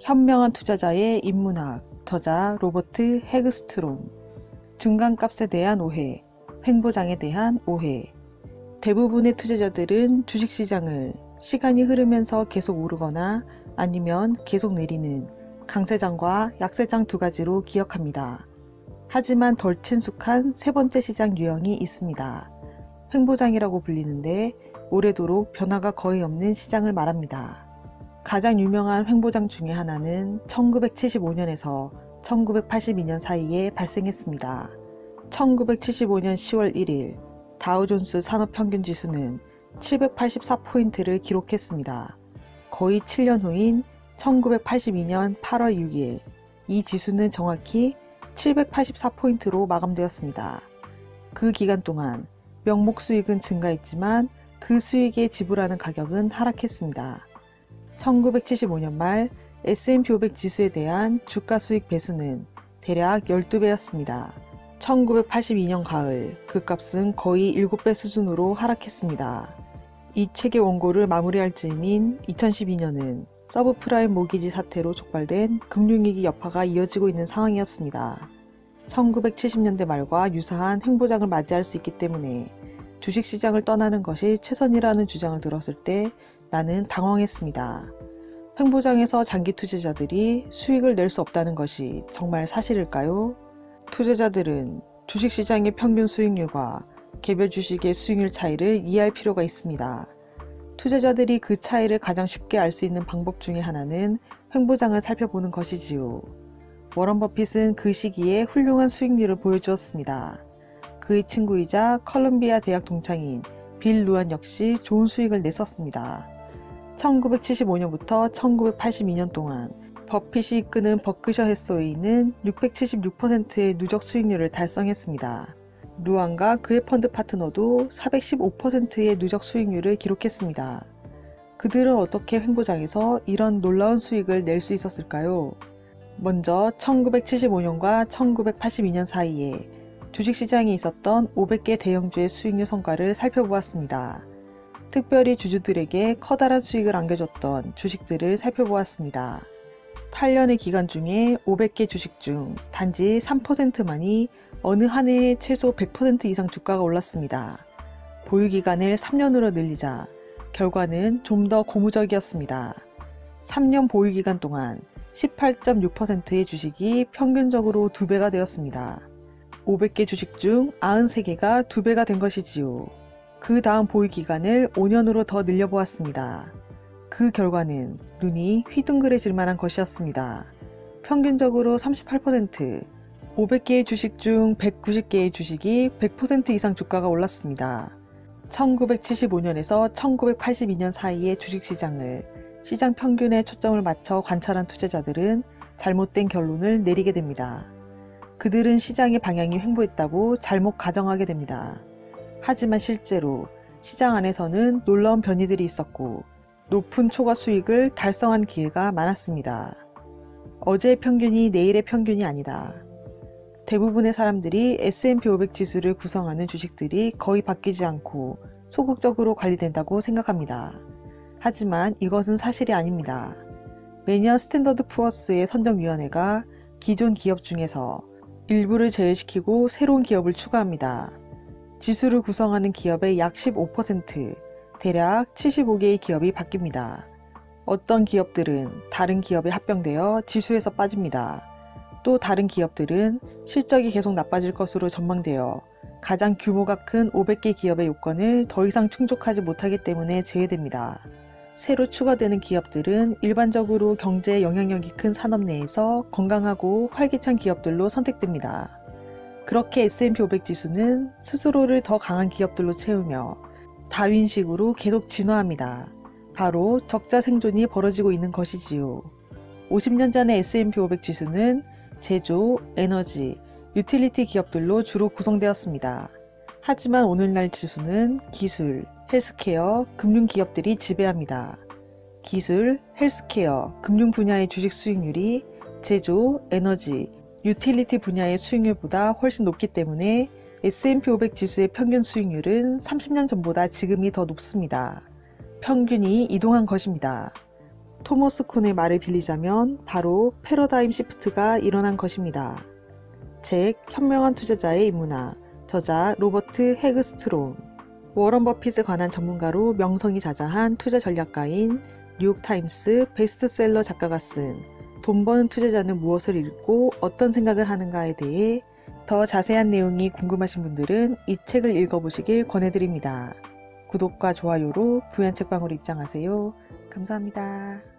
현명한 투자자의 인문학, 저자 로버트 해그스트롬. 중간값에 대한 오해, 횡보장에 대한 오해. 대부분의 투자자들은 주식시장을 시간이 흐르면서 계속 오르거나 아니면 계속 내리는 강세장과 약세장 두 가지로 기억합니다. 하지만 덜 친숙한 세 번째 시장 유형이 있습니다. 횡보장이라고 불리는데 오래도록 변화가 거의 없는 시장을 말합니다. 가장 유명한 횡보장 중에 하나는 1975년에서 1982년 사이에 발생했습니다. 1975년 10월 1일 다우존스 산업평균지수는 784포인트를 기록했습니다. 거의 7년 후인 1982년 8월 6일 이 지수는 정확히 784포인트로 마감되었습니다. 그 기간 동안 명목 수익은 증가했지만 그 수익에 지불하는 가격은 하락했습니다. 1975년 말 S&P 500 지수에 대한 주가 수익 배수는 대략 12배였습니다. 1982년 가을 그 값은 거의 7배 수준으로 하락했습니다. 이 책의 원고를 마무리할 즈음인 2012년은 서브프라임 모기지 사태로 촉발된 금융위기 여파가 이어지고 있는 상황이었습니다. 1970년대 말과 유사한 횡보장을 맞이할 수 있기 때문에 주식시장을 떠나는 것이 최선이라는 주장을 들었을 때 나는 당황했습니다. 횡보장에서 장기 투자자들이 수익을 낼 수 없다는 것이 정말 사실일까요? 투자자들은 주식시장의 평균 수익률과 개별 주식의 수익률 차이를 이해할 필요가 있습니다. 투자자들이 그 차이를 가장 쉽게 알 수 있는 방법 중에 하나는 횡보장을 살펴보는 것이지요. 워런 버핏은 그 시기에 훌륭한 수익률을 보여주었습니다. 그의 친구이자 컬럼비아 대학 동창인 빌 루안 역시 좋은 수익을 냈었습니다. 1975년부터 1982년 동안 버핏이 이끄는 버크셔 해서웨이는 676%의 누적 수익률을 달성했습니다. 루안과 그의 펀드 파트너도 415%의 누적 수익률을 기록했습니다. 그들은 어떻게 횡보장에서 이런 놀라운 수익을 낼 수 있었을까요? 먼저 1975년과 1982년 사이에 주식시장에 있었던 500개 대형주의 수익률 성과를 살펴보았습니다. 특별히 주주들에게 커다란 수익을 안겨줬던 주식들을 살펴보았습니다. 8년의 기간 중에 500개 주식 중 단지 3%만이 어느 한 해에 최소 100% 이상 주가가 올랐습니다. 보유기간을 3년으로 늘리자 결과는 좀 더 고무적이었습니다. 3년 보유기간 동안 18.6%의 주식이 평균적으로 2배가 되었습니다. 500개 주식 중 93개가 2배가 된 것이지요. 그 다음 보유기간을 5년으로 더 늘려보았습니다. 그 결과는 눈이 휘둥그레질 만한 것이었습니다. 평균적으로 38%, 500개의 주식 중 190개의 주식이 100% 이상 주가가 올랐습니다. 1975년에서 1982년 사이의 주식시장을 시장 평균에 초점을 맞춰 관찰한 투자자들은 잘못된 결론을 내리게 됩니다. 그들은 시장의 방향이 횡보했다고 잘못 가정하게 됩니다. 하지만 실제로 시장 안에서는 놀라운 변이들이 있었고 높은 초과 수익을 달성한 기회가 많았습니다. 어제의 평균이 내일의 평균이 아니다. 대부분의 사람들이 S&P 500 지수를 구성하는 주식들이 거의 바뀌지 않고 소극적으로 관리된다고 생각합니다. 하지만 이것은 사실이 아닙니다. 매년 스탠더드 푸어스의 선정위원회가 기존 기업 중에서 일부를 제외시키고 새로운 기업을 추가합니다. 지수를 구성하는 기업의 약 15%, 대략 75개의 기업이 바뀝니다. 어떤 기업들은 다른 기업에 합병되어 지수에서 빠집니다. 또 다른 기업들은 실적이 계속 나빠질 것으로 전망되어 가장 규모가 큰 500개 기업의 요건을 더 이상 충족하지 못하기 때문에 제외됩니다. 새로 추가되는 기업들은 일반적으로 경제에 영향력이 큰 산업 내에서 건강하고 활기찬 기업들로 선택됩니다. 그렇게 S&P 500 지수는 스스로를 더 강한 기업들로 채우며 다윈식으로 계속 진화합니다. 바로 적자 생존이 벌어지고 있는 것이지요. 50년 전의 S&P 500 지수는 제조, 에너지, 유틸리티 기업들로 주로 구성되었습니다. 하지만 오늘날 지수는 기술, 헬스케어, 금융 기업들이 지배합니다. 기술, 헬스케어, 금융 분야의 주식 수익률이 제조, 에너지, 유틸리티 분야의 수익률보다 훨씬 높기 때문에 S&P 500 지수의 평균 수익률은 30년 전보다 지금이 더 높습니다. 평균이 이동한 것입니다. 토머스 쿤의 말을 빌리자면 바로 패러다임 시프트가 일어난 것입니다. 책 현명한 투자자의 인문학, 저자 로버트 해그스트롬. 워런 버핏에 관한 전문가로 명성이 자자한 투자 전략가인 뉴욕타임스 베스트셀러 작가가 쓴 돈 버는 투자자는 무엇을 읽고 어떤 생각을 하는가에 대해 더 자세한 내용이 궁금하신 분들은 이 책을 읽어보시길 권해드립니다. 구독과 좋아요로 부연책방으로 입장하세요. 감사합니다.